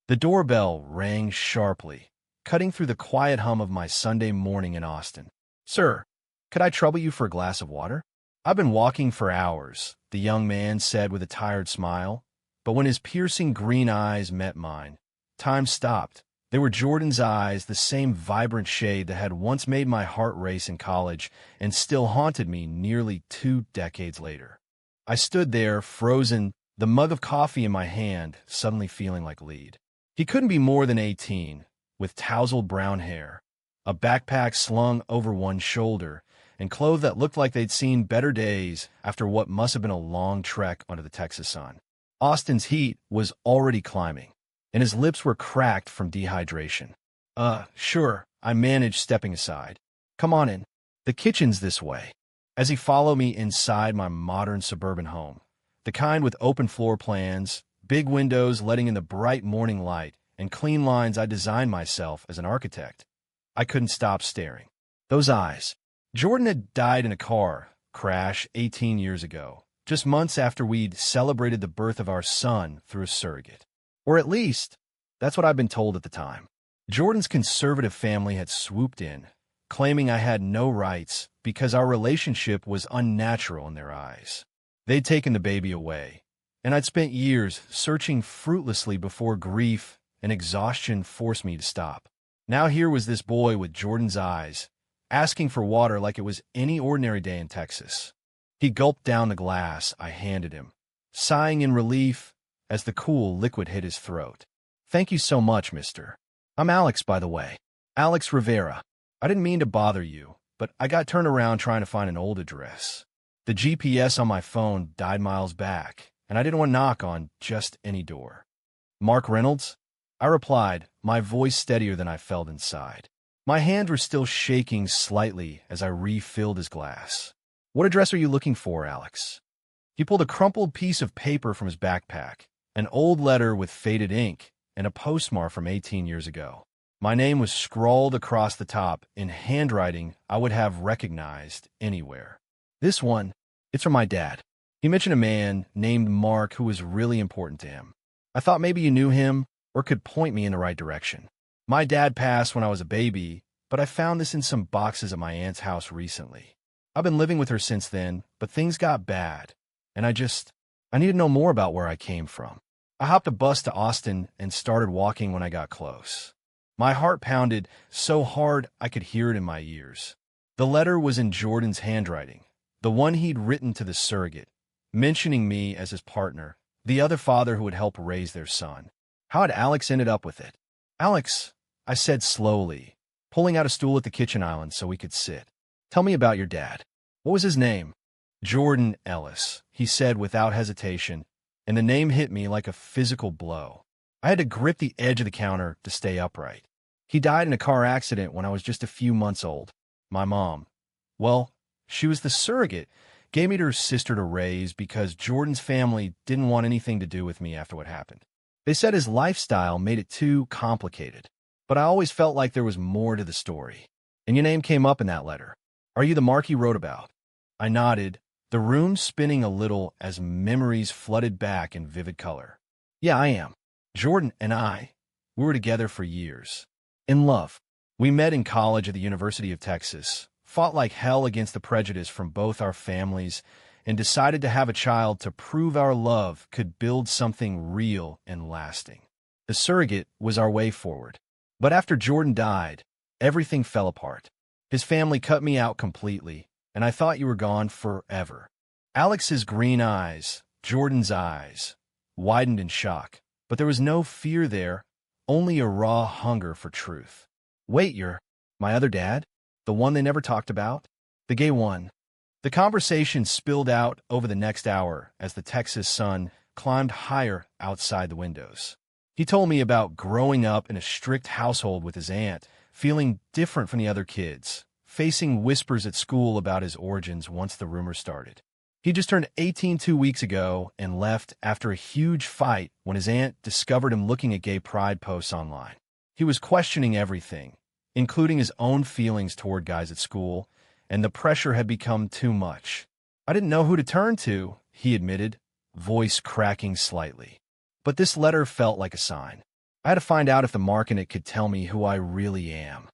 The doorbell rang sharply, cutting through the quiet hum of my Sunday morning in Austin. "Sir, could I trouble you for a glass of water?" "I've been walking for hours," the young man said with a tired smile. But when his piercing green eyes met mine, time stopped. They were Jordan's eyes, the same vibrant shade that had once made my heart race in college and still haunted me nearly 2 decades later. I stood there, frozen, the mug of coffee in my hand, suddenly feeling like lead. He couldn't be more than 18, with tousled brown hair, a backpack slung over one shoulder, and clothes that looked like they'd seen better days after what must have been a long trek under the Texas sun. Austin's heat was already climbing, and his lips were cracked from dehydration. Sure," I managed, stepping aside. "Come on in. The kitchen's this way." As he followed me inside my modern suburban home, the kind with open floor plans, big windows letting in the bright morning light, and clean lines I designed myself as an architect, I couldn't stop staring. Those eyes. Jordan had died in a car crash 18 years ago, just months after we'd celebrated the birth of our son through a surrogate. Or at least, that's what I'd been told at the time. Jordan's conservative family had swooped in, claiming I had no rights because our relationship was unnatural in their eyes. They'd taken the baby away, and I'd spent years searching fruitlessly before grief and exhaustion forced me to stop. Now here was this boy with Jordan's eyes, asking for water like it was any ordinary day in Texas. He gulped down the glass I handed him, sighing in relief as the cool liquid hit his throat. "Thank you so much, mister. I'm Alex, by the way. Alex Rivera. I didn't mean to bother you, but I got turned around trying to find an old address. The GPS on my phone died miles back, and I didn't want to knock on just any door." "Mark Reynolds?" I replied, my voice steadier than I felt inside. My hands were still shaking slightly as I refilled his glass. "What address are you looking for, Alex?" He pulled a crumpled piece of paper from his backpack, an old letter with faded ink and a postmark from 18 years ago. My name was scrawled across the top in handwriting I would have recognized anywhere. "This one, it's from my dad. He mentioned a man named Mark who was really important to him. I thought maybe you knew him or could point me in the right direction. My dad passed when I was a baby, but I found this in some boxes at my aunt's house recently. I've been living with her since then, but things got bad, and I need to know more about where I came from." I hopped a bus to Austin and started walking when I got close. My heart pounded so hard I could hear it in my ears. The letter was in Jordan's handwriting, the one he'd written to the surrogate, mentioning me as his partner, the other father who would help raise their son. How had Alex ended up with it? "Alex," I said slowly, pulling out a stool at the kitchen island so we could sit. "Tell me about your dad. What was his name?" "Jordan Ellis," he said without hesitation, and the name hit me like a physical blow. I had to grip the edge of the counter to stay upright. "He died in a car accident when I was just a few months old. My mom, well, she was the surrogate, gave me to her sister to raise because Jordan's family didn't want anything to do with me after what happened. They said his lifestyle made it too complicated, but I always felt like there was more to the story. And your name came up in that letter. Are you the Mark he wrote about?" I nodded, the room spinning a little as memories flooded back in vivid color. "Yeah, I am. Jordan and we were together for years. In love. We met in college at the University of Texas, fought like hell against the prejudice from both our families, and decided to have a child to prove our love could build something real and lasting. The surrogate was our way forward. But after Jordan died, everything fell apart. His family cut me out completely, and I thought you were gone forever." Alex's green eyes, Jordan's eyes, widened in shock, but there was no fear there, only a raw hunger for truth. "Wait, you're my other dad? The one they never talked about? The gay one?" The conversation spilled out over the next hour as the Texas sun climbed higher outside the windows. He told me about growing up in a strict household with his aunt, feeling different from the other kids, facing whispers at school about his origins once the rumors started. He just turned 18 2 weeks ago and left after a huge fight when his aunt discovered him looking at gay pride posts online. He was questioning everything, including his own feelings toward guys at school, and the pressure had become too much. "I didn't know who to turn to," he admitted, voice cracking slightly. But this letter felt like a sign. I had to find out if the mark in it could tell me who I really am.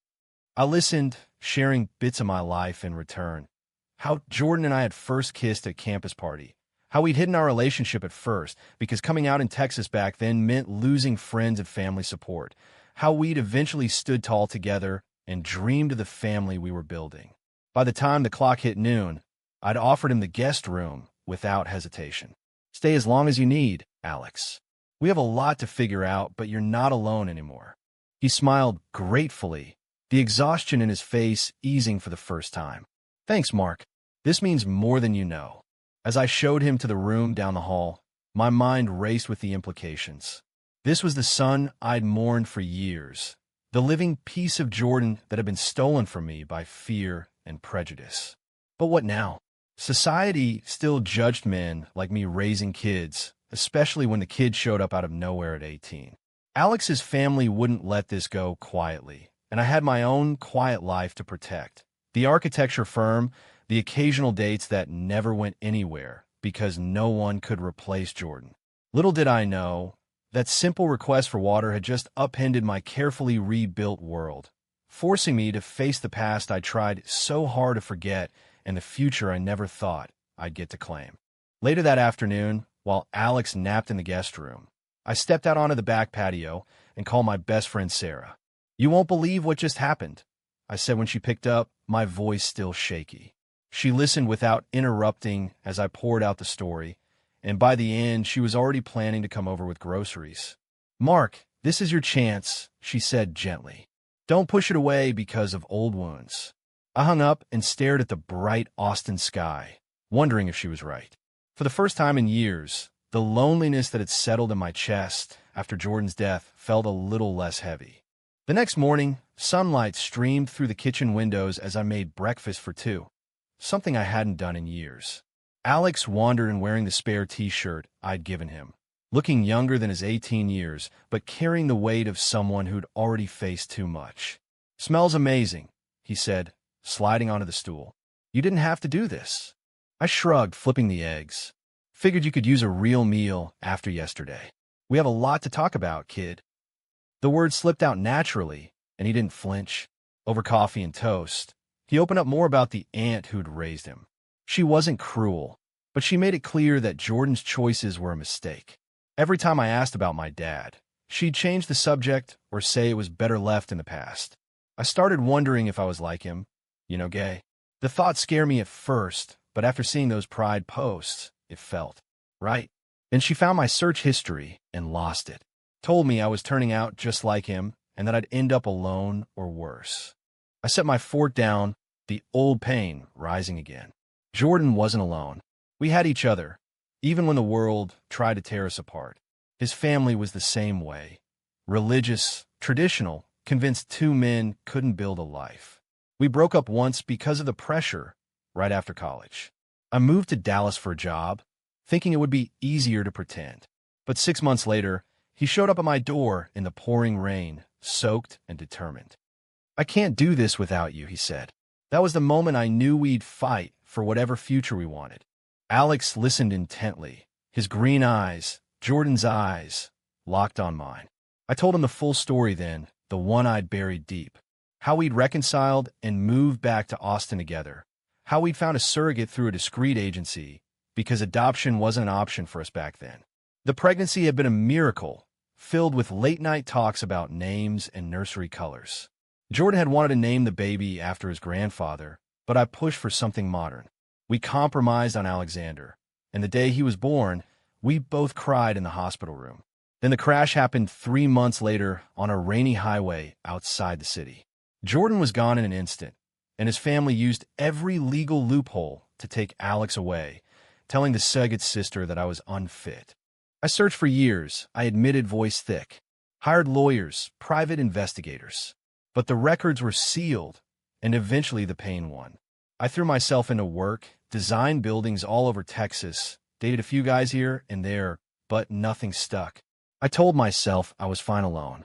I listened, sharing bits of my life in return. How Jordan and I had first kissed at campus party. How we'd hidden our relationship at first, because coming out in Texas back then meant losing friends and family support. How we'd eventually stood tall together and dreamed of the family we were building. By the time the clock hit noon, I'd offered him the guest room without hesitation. Stay as long as you need, Alex. We have a lot to figure out, but you're not alone anymore. He smiled gratefully, the exhaustion in his face easing for the first time. Thanks, Mark. This means more than you know. As I showed him to the room down the hall, my mind raced with the implications. This was the son I'd mourned for years, the living piece of Jordan that had been stolen from me by fear and prejudice. But what now? Society still judged men like me raising kids, especially when the kid showed up out of nowhere at 18. Alex's family wouldn't let this go quietly, and I had my own quiet life to protect. The architecture firm, the occasional dates that never went anywhere because no one could replace Jordan. Little did I know, that simple request for water had just upended my carefully rebuilt world, forcing me to face the past I tried so hard to forget and the future I never thought I'd get to claim. Later that afternoon, while Alex napped in the guest room, I stepped out onto the back patio and called my best friend Sarah. "You won't believe what just happened," I said when she picked up, my voice still shaky. She listened without interrupting as I poured out the story, and by the end, she was already planning to come over with groceries. "Mark, this is your chance," she said gently. "Don't push it away because of old wounds." I hung up and stared at the bright Austin sky, wondering if she was right. For the first time in years, the loneliness that had settled in my chest after Jordan's death felt a little less heavy. The next morning, sunlight streamed through the kitchen windows as I made breakfast for two, something I hadn't done in years. Alex wandered in wearing the spare t-shirt I'd given him, looking younger than his 18 years, but carrying the weight of someone who'd already faced too much. "Smells amazing," he said, sliding onto the stool. "You didn't have to do this." I shrugged, flipping the eggs. "Figured you could use a real meal after yesterday. We have a lot to talk about, kid." The words slipped out naturally, and he didn't flinch. Over coffee and toast, he opened up more about the aunt who'd raised him. She wasn't cruel, but she made it clear that Jordan's choices were a mistake. Every time I asked about my dad, she'd change the subject or say it was better left in the past. I started wondering if I was like him, gay. The thought scared me at first, but after seeing those pride posts, it felt right. Then she found my search history and lost it. Told me I was turning out just like him and that I'd end up alone or worse. I set my fork down, the old pain rising again. Jordan wasn't alone. We had each other, even when the world tried to tear us apart. His family was the same way. Religious, traditional, convinced two men couldn't build a life. We broke up once because of the pressure right after college. I moved to Dallas for a job, thinking it would be easier to pretend. But 6 months later, he showed up at my door in the pouring rain, soaked and determined. "I can't do this without you," he said. That was the moment I knew we'd fight for whatever future we wanted. Alex listened intently, his green eyes, Jordan's eyes, locked on mine. I told him the full story then, the one I'd buried deep. How we'd reconciled and moved back to Austin together. How we'd found a surrogate through a discreet agency, because adoption wasn't an option for us back then. The pregnancy had been a miracle, filled with late-night talks about names and nursery colors. Jordan had wanted to name the baby after his grandfather, but I pushed for something modern. We compromised on Alexander, and the day he was born, we both cried in the hospital room. Then the crash happened 3 months later on a rainy highway outside the city. Jordan was gone in an instant, and his family used every legal loophole to take Alex away, telling the surrogate sister that I was unfit. I searched for years, I admitted voice thick, hired lawyers, private investigators. But the records were sealed, and eventually the pain won. I threw myself into work, designed buildings all over Texas, dated a few guys here and there, but nothing stuck. I told myself I was fine alone.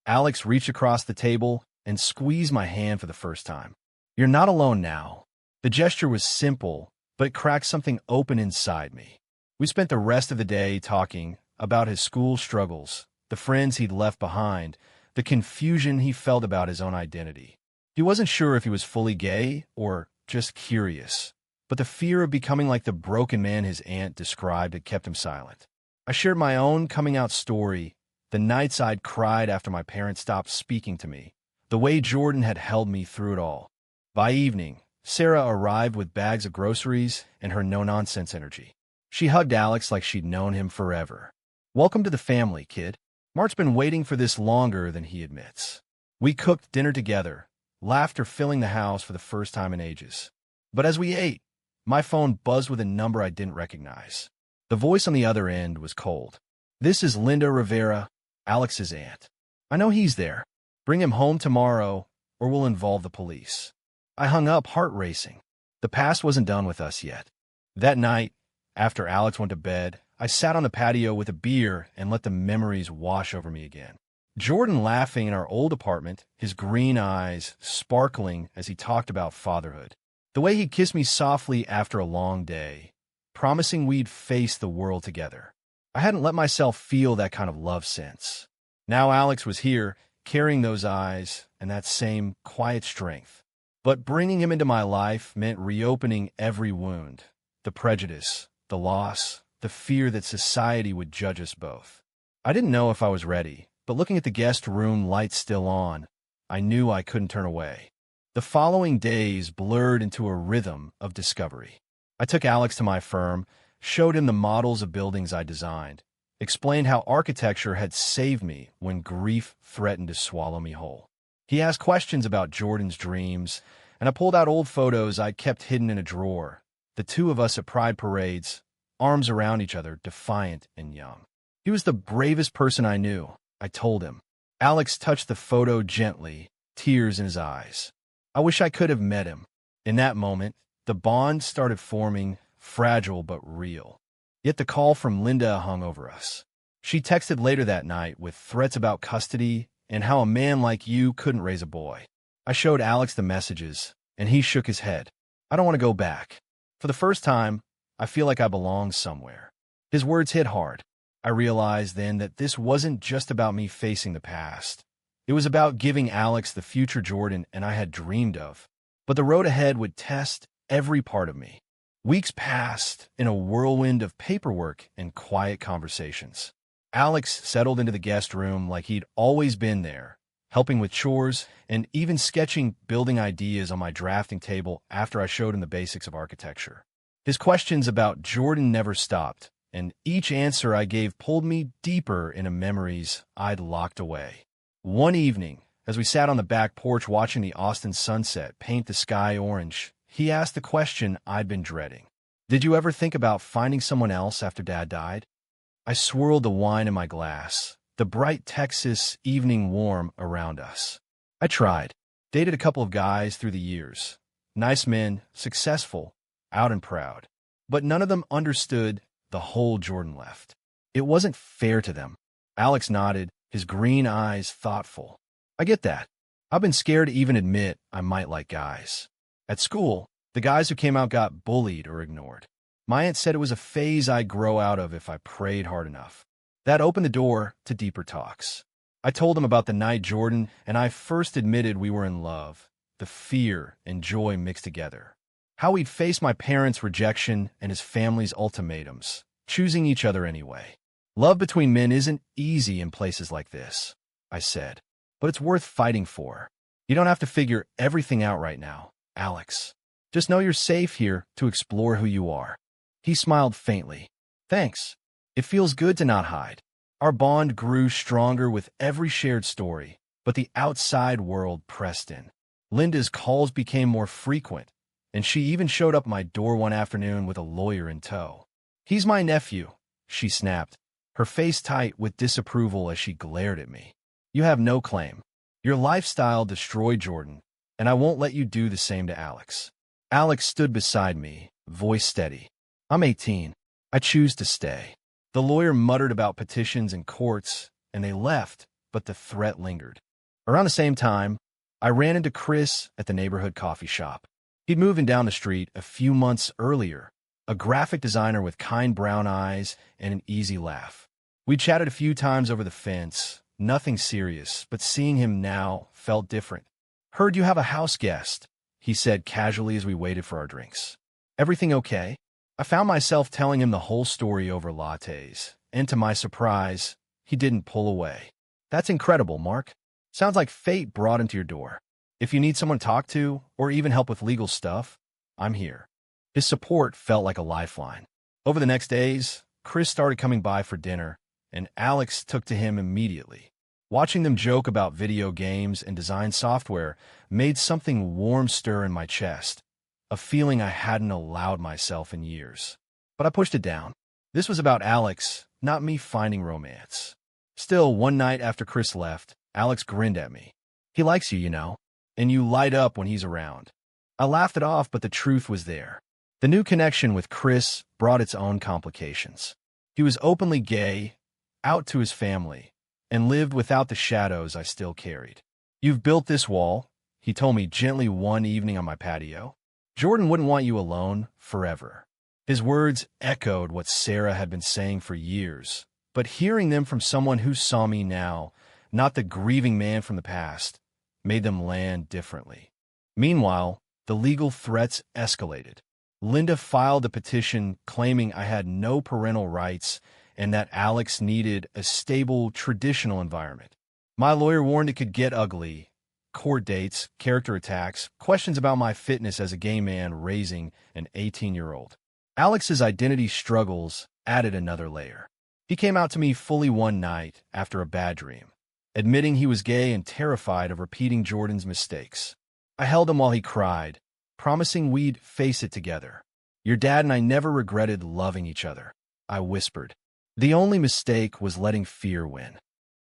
Alex reached across the table and squeezed my hand for the first time. "You're not alone now." The gesture was simple, but it cracked something open inside me. We spent the rest of the day talking about his school struggles, the friends he'd left behind, the confusion he felt about his own identity. He wasn't sure if he was fully gay or just curious, but the fear of becoming like the broken man his aunt described had kept him silent. I shared my own coming-out story, the nights I'd cried after my parents stopped speaking to me, the way Jordan had held me through it all. By evening, Sarah arrived with bags of groceries and her no-nonsense energy. She hugged Alex like she'd known him forever. "Welcome to the family, kid. Mark's been waiting for this longer than he admits." We cooked dinner together, laughter filling the house for the first time in ages. But as we ate, my phone buzzed with a number I didn't recognize. The voice on the other end was cold. "This is Linda Rivera, Alex's aunt. I know he's there. Bring him home tomorrow, or we'll involve the police." I hung up, heart racing. The past wasn't done with us yet. That night, after Alex went to bed, I sat on the patio with a beer and let the memories wash over me again. Jordan laughing in our old apartment, his green eyes sparkling as he talked about fatherhood. The way he kissed me softly after a long day, promising we'd face the world together. I hadn't let myself feel that kind of love since. Now Alex was here, carrying those eyes and that same quiet strength. But bringing him into my life meant reopening every wound, the prejudice, the loss, the fear that society would judge us both. I didn't know if I was ready, but looking at the guest room lights still on, I knew I couldn't turn away. The following days blurred into a rhythm of discovery. I took Alex to my firm, showed him the models of buildings I designed, explained how architecture had saved me when grief threatened to swallow me whole. He asked questions about Jordan's dreams, and I pulled out old photos I'd kept hidden in a drawer, the two of us at pride parades, arms around each other, defiant and young. He was the bravest person I knew, I told him. Alex touched the photo gently, tears in his eyes. I wish I could have met him. In that moment, the bond started forming, fragile but real. Yet the call from Linda hung over us. She texted later that night with threats about custody and how a man like you couldn't raise a boy. I showed Alex the messages, and he shook his head. "I don't want to go back. For the first time, I feel like I belong somewhere." His words hit hard. I realized then that this wasn't just about me facing the past. It was about giving Alex the future Jordan and I had dreamed of. But the road ahead would test every part of me. Weeks passed in a whirlwind of paperwork and quiet conversations. Alex settled into the guest room like he'd always been there, helping with chores and even sketching building ideas on my drafting table after I showed him the basics of architecture. His questions about Jordan never stopped, and each answer I gave pulled me deeper into memories I'd locked away. One evening, as we sat on the back porch watching the Austin sunset paint the sky orange, he asked the question I'd been dreading. "Did you ever think about finding someone else after Dad died?" I swirled the wine in my glass, the bright Texas evening warm around us. I tried. Dated a couple of guys through the years. Nice men, successful, out and proud. But none of them understood the hole Jordan left. It wasn't fair to them. Alex nodded, his green eyes thoughtful. "I get that. I've been scared to even admit I might like guys. At school, the guys who came out got bullied or ignored. My aunt said it was a phase I'd grow out of if I prayed hard enough. That opened the door to deeper talks. I told him about the night Jordan and I first admitted we were in love, the fear and joy mixed together. How we'd faced my parents' rejection and his family's ultimatums, choosing each other anyway. Love between men isn't easy in places like this, I said, but it's worth fighting for. You don't have to figure everything out right now, Alex. Just know you're safe here to explore who you are." He smiled faintly. "Thanks. It feels good to not hide." Our bond grew stronger with every shared story, but the outside world pressed in. Linda's calls became more frequent, and she even showed up at my door one afternoon with a lawyer in tow. "He's my nephew," she snapped, her face tight with disapproval as she glared at me. "You have no claim. Your lifestyle destroyed Jordan, and I won't let you do the same to Alex." Alex stood beside me, voice steady. "I'm 18. I choose to stay." The lawyer muttered about petitions and courts, and they left, but the threat lingered. Around the same time, I ran into Chris at the neighborhood coffee shop. He'd moved in down the street a few months earlier, a graphic designer with kind brown eyes and an easy laugh. We chatted a few times over the fence, nothing serious, but seeing him now felt different. "Heard you have a house guest," he said casually as we waited for our drinks. "Everything okay?" I found myself telling him the whole story over lattes, and to my surprise, he didn't pull away. "That's incredible, Mark. Sounds like fate brought him to your door. If you need someone to talk to, or even help with legal stuff, I'm here." His support felt like a lifeline. Over the next days, Chris started coming by for dinner, and Alex took to him immediately. Watching them joke about video games and design software made something warm stir in my chest, a feeling I hadn't allowed myself in years. But I pushed it down. This was about Alex, not me finding romance. Still, one night after Chris left, Alex grinned at me. "He likes you, you know, and you light up when he's around." I laughed it off, but the truth was there. The new connection with Chris brought its own complications. He was openly gay, out to his family, and lived without the shadows I still carried. "You've built this wall," he told me gently one evening on my patio. "Jordan wouldn't want you alone forever." His words echoed what Sarah had been saying for years, but hearing them from someone who saw me now, not the grieving man from the past, made them land differently. Meanwhile, the legal threats escalated. Linda filed a petition claiming I had no parental rights and that Alex needed a stable, traditional environment. My lawyer warned it could get ugly. Court dates, character attacks, questions about my fitness as a gay man raising an 18-year-old. Alex's identity struggles added another layer. He came out to me fully one night after a bad dream, admitting he was gay and terrified of repeating Jordan's mistakes. I held him while he cried, promising we'd face it together. "Your dad and I never regretted loving each other," I whispered. The only mistake was letting fear win.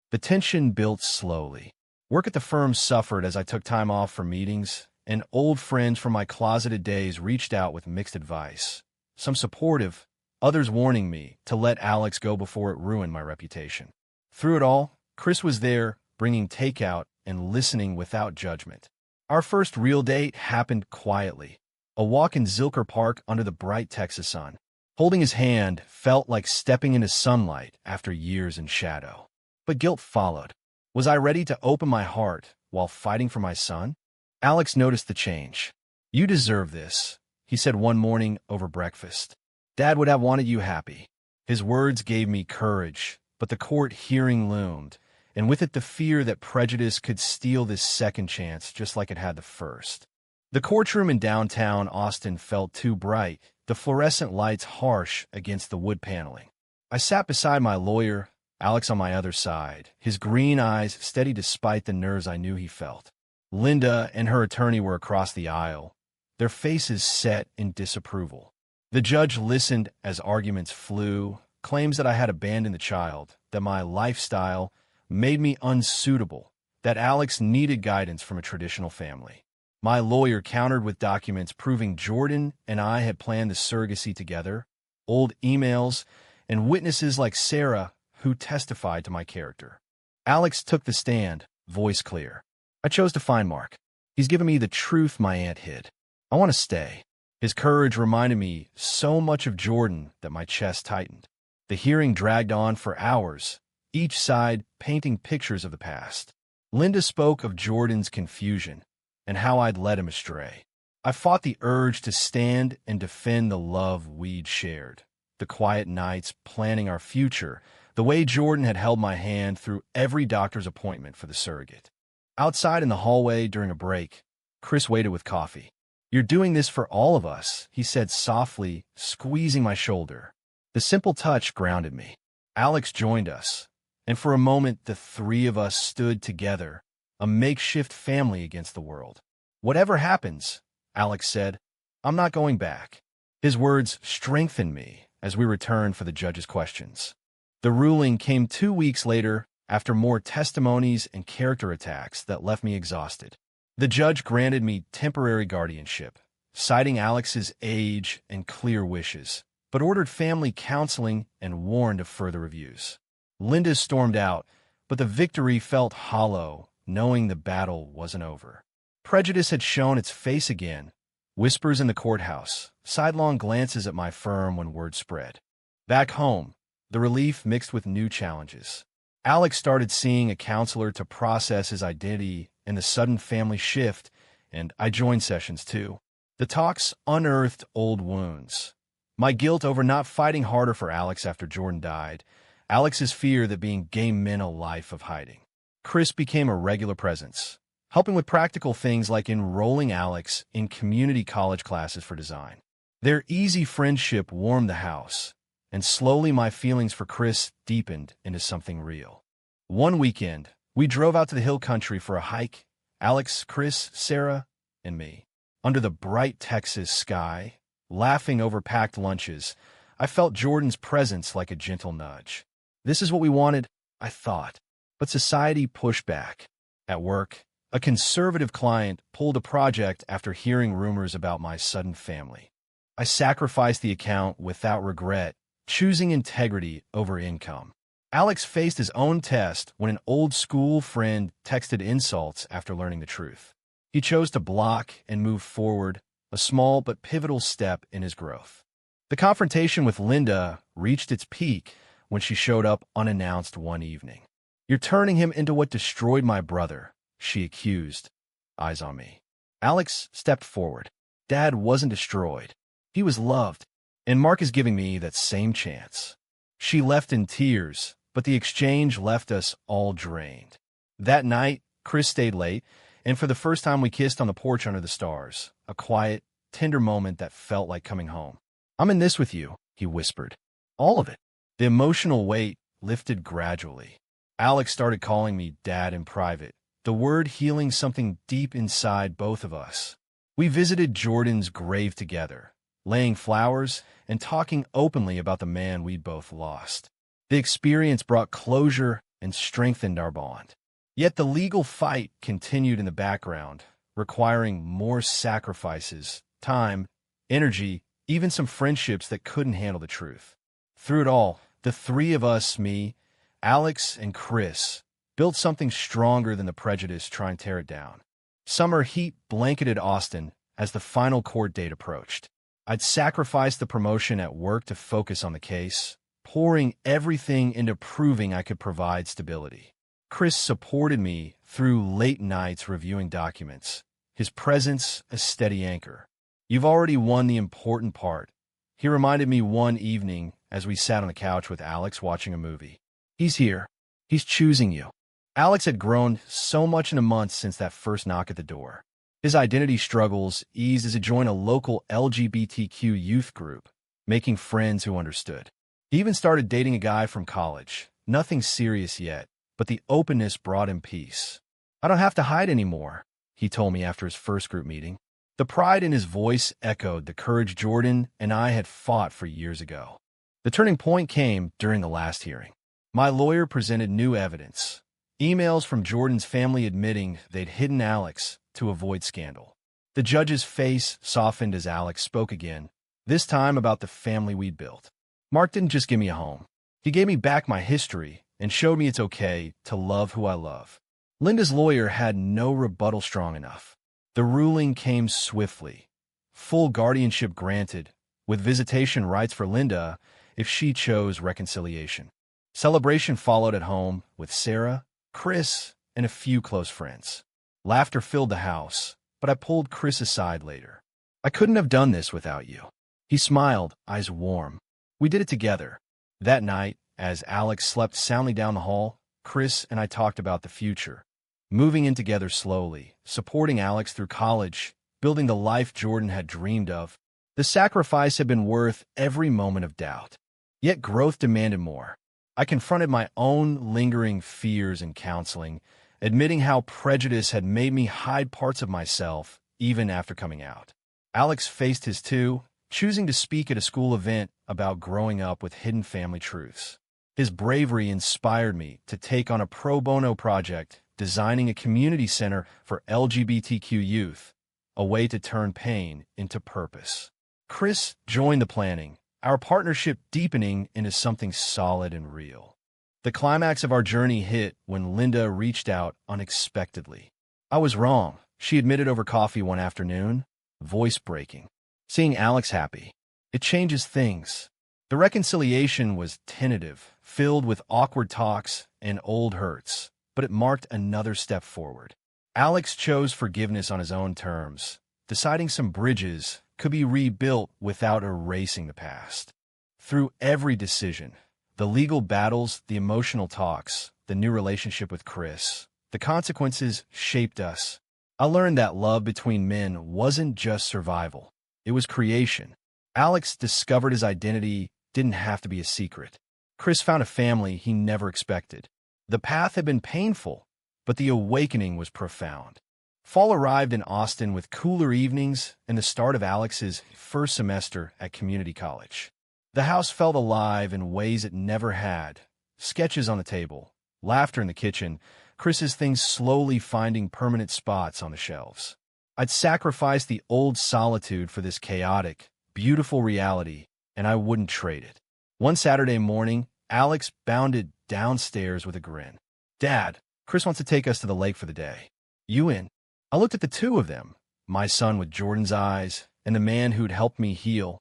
The tension built slowly. Work at the firm suffered as I took time off for meetings, and old friends from my closeted days reached out with mixed advice. Some supportive, others warning me to let Alex go before it ruined my reputation. Through it all, Chris was there, bringing takeout and listening without judgment. Our first real date happened quietly, a walk in Zilker Park under the bright Texas sun. Holding his hand felt like stepping into sunlight after years in shadow. But guilt followed. Was I ready to open my heart while fighting for my son? Alex noticed the change. "You deserve this," he said one morning over breakfast. "Dad would have wanted you happy." His words gave me courage, but the court hearing loomed, and with it the fear that prejudice could steal this second chance just like it had the first. The courtroom in downtown Austin felt too bright, the fluorescent lights harsh against the wood paneling. I sat beside my lawyer, Alex on my other side, his green eyes steady despite the nerves I knew he felt. Linda and her attorney were across the aisle, their faces set in disapproval. The judge listened as arguments flew, claims that I had abandoned the child, that my lifestyle made me unsuitable, that Alex needed guidance from a traditional family. My lawyer countered with documents proving Jordan and I had planned the surrogacy together, old emails, and witnesses like Sarah who testified to my character. Alex took the stand, voice clear. "I chose to find Mark. He's given me the truth my aunt hid. I want to stay." His courage reminded me so much of Jordan that my chest tightened. The hearing dragged on for hours, each side painting pictures of the past. Linda spoke of Jordan's confusion and how I'd led him astray. I fought the urge to stand and defend the love we'd shared, the quiet nights planning our future, the way Jordan had held my hand through every doctor's appointment for the surrogate. Outside in the hallway during a break, Chris waited with coffee. "You're doing this for all of us," he said softly, squeezing my shoulder. The simple touch grounded me. Alex joined us, and for a moment the three of us stood together, a makeshift family against the world. "Whatever happens," Alex said, "I'm not going back." His words strengthened me as we returned for the judge's questions. The ruling came 2 weeks later after more testimonies and character attacks that left me exhausted. The judge granted me temporary guardianship, citing Alex's age and clear wishes, but ordered family counseling and warned of further reviews. Linda stormed out, but the victory felt hollow, knowing the battle wasn't over. Prejudice had shown its face again, whispers in the courthouse, sidelong glances at my firm when word spread. Back home, the relief mixed with new challenges. Alex started seeing a counselor to process his identity and the sudden family shift, and I joined sessions too. The talks unearthed old wounds. My guilt over not fighting harder for Alex after Jordan died, Alex's fear that being gay meant a life of hiding. Chris became a regular presence, helping with practical things like enrolling Alex in community college classes for design. Their easy friendship warmed the house, and slowly my feelings for Chris deepened into something real. One weekend, we drove out to the hill country for a hike, Alex, Chris, Sarah, and me. Under the bright Texas sky, laughing over packed lunches, I felt Jordan's presence like a gentle nudge. This is what we wanted, I thought. But society pushed back. At work, a conservative client pulled a project after hearing rumors about my sudden family. I sacrificed the account without regret, choosing integrity over income. Alex faced his own test when an old school friend texted insults after learning the truth. He chose to block and move forward, a small but pivotal step in his growth. The confrontation with Linda reached its peak when she showed up unannounced one evening. "You're turning him into what destroyed my brother," she accused. Eyes on me. Alex stepped forward. "Dad wasn't destroyed. He was loved, and Mark is giving me that same chance." She left in tears, but the exchange left us all drained. That night, Chris stayed late, and for the first time we kissed on the porch under the stars, a quiet, tender moment that felt like coming home. "I'm in this with you," he whispered. "All of it." The emotional weight lifted gradually. Alex started calling me Dad in private, the word healing something deep inside both of us. We visited Jordan's grave together, laying flowers and talking openly about the man we'd both lost. The experience brought closure and strengthened our bond. Yet the legal fight continued in the background, requiring more sacrifices, time, energy, even some friendships that couldn't handle the truth. Through it all, the three of us, me, Alex, and Chris, built something stronger than the prejudice trying to tear it down. Summer heat blanketed Austin as the final court date approached. I'd sacrificed the promotion at work to focus on the case, pouring everything into proving I could provide stability. Chris supported me through late nights reviewing documents, his presence a steady anchor. "You've already won the important part," he reminded me one evening as we sat on the couch with Alex watching a movie. "He's here. He's choosing you." Alex had grown so much in a month since that first knock at the door. His identity struggles eased as he joined a local LGBTQ youth group, making friends who understood. He even started dating a guy from college. Nothing serious yet, but the openness brought him peace. "I don't have to hide anymore," he told me after his first group meeting. The pride in his voice echoed the courage Jordan and I had fought for years ago. The turning point came during the last hearing. My lawyer presented new evidence. Emails from Jordan's family admitting they'd hidden Alex to avoid scandal. The judge's face softened as Alex spoke again, this time about the family we'd built. "Mark didn't just give me a home. He gave me back my history and showed me it's okay to love who I love." Linda's lawyer had no rebuttal strong enough. The ruling came swiftly. Full guardianship granted, with visitation rights for Linda if she chose reconciliation. Celebration followed at home with Sarah, Chris, and a few close friends. Laughter filled the house, but I pulled Chris aside later. "I couldn't have done this without you." He smiled, eyes warm. We did it together. That night, as Alex slept soundly down the hall, Chris and I talked about the future. Moving in together slowly, supporting Alex through college, building the life Jordan had dreamed of. The sacrifice had been worth every moment of doubt. Yet growth demanded more. I confronted my own lingering fears in counseling, admitting how prejudice had made me hide parts of myself even after coming out. Alex faced his too, choosing to speak at a school event about growing up with hidden family truths. His bravery inspired me to take on a pro bono project designing a community center for LGBTQ youth, a way to turn pain into purpose. Chris joined the planning, our partnership deepening into something solid and real. The climax of our journey hit when Linda reached out unexpectedly. "I was wrong," she admitted over coffee one afternoon, voice breaking. "Seeing Alex happy, it changes things." The reconciliation was tentative, filled with awkward talks and old hurts, but it marked another step forward. Alex chose forgiveness on his own terms, deciding some bridges could be rebuilt without erasing the past. Through every decision, the legal battles, the emotional talks, the new relationship with Chris, the consequences shaped us. I learned that love between men wasn't just survival, it was creation. Alex discovered his identity didn't have to be a secret. Chris found a family he never expected. The path had been painful, but the awakening was profound. Fall arrived in Austin with cooler evenings and the start of Alex's first semester at community college. The house felt alive in ways it never had. Sketches on the table, laughter in the kitchen, Chris's things slowly finding permanent spots on the shelves. I'd sacrificed the old solitude for this chaotic, beautiful reality, and I wouldn't trade it. One Saturday morning, Alex bounded downstairs with a grin. "Dad, Chris wants to take us to the lake for the day. You in?" I looked at the two of them, my son with Jordan's eyes and the man who'd helped me heal,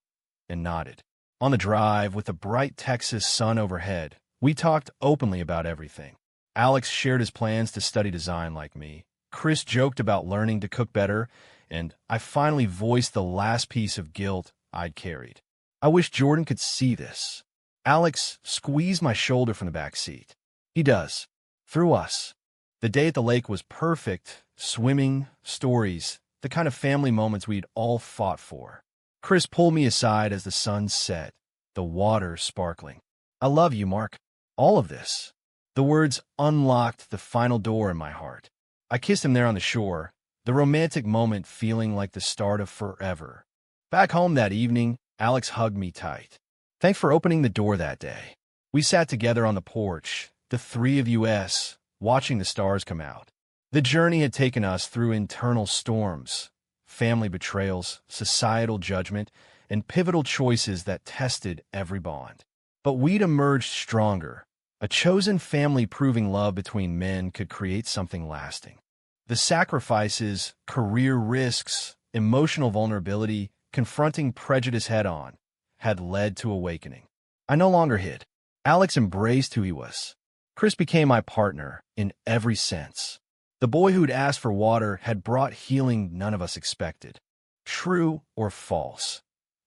and nodded. On the drive, with the bright Texas sun overhead, we talked openly about everything. Alex shared his plans to study design like me. Chris joked about learning to cook better, and I finally voiced the last piece of guilt I'd carried. I wish Jordan could see this. Alex squeezed my shoulder from the back seat. He does. Through us. The day at the lake was perfect. Swimming, stories, the kind of family moments we'd all fought for. Chris pulled me aside as the sun set, the water sparkling. "I love you, Mark. All of this." The words unlocked the final door in my heart. I kissed him there on the shore, the romantic moment feeling like the start of forever. Back home that evening, Alex hugged me tight. "Thanks for opening the door that day." We sat together on the porch, the three of us, watching the stars come out. The journey had taken us through internal storms, family betrayals, societal judgment, and pivotal choices that tested every bond. But we'd emerged stronger, a chosen family proving love between men could create something lasting. The sacrifices, career risks, emotional vulnerability, confronting prejudice head-on, had led to awakening. I no longer hid. Alex embraced who he was. Chris became my partner in every sense. The boy who'd asked for water had brought healing none of us expected. True or false?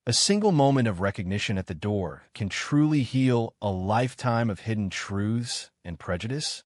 A single moment of recognition at the door can truly heal a lifetime of hidden truths and prejudice.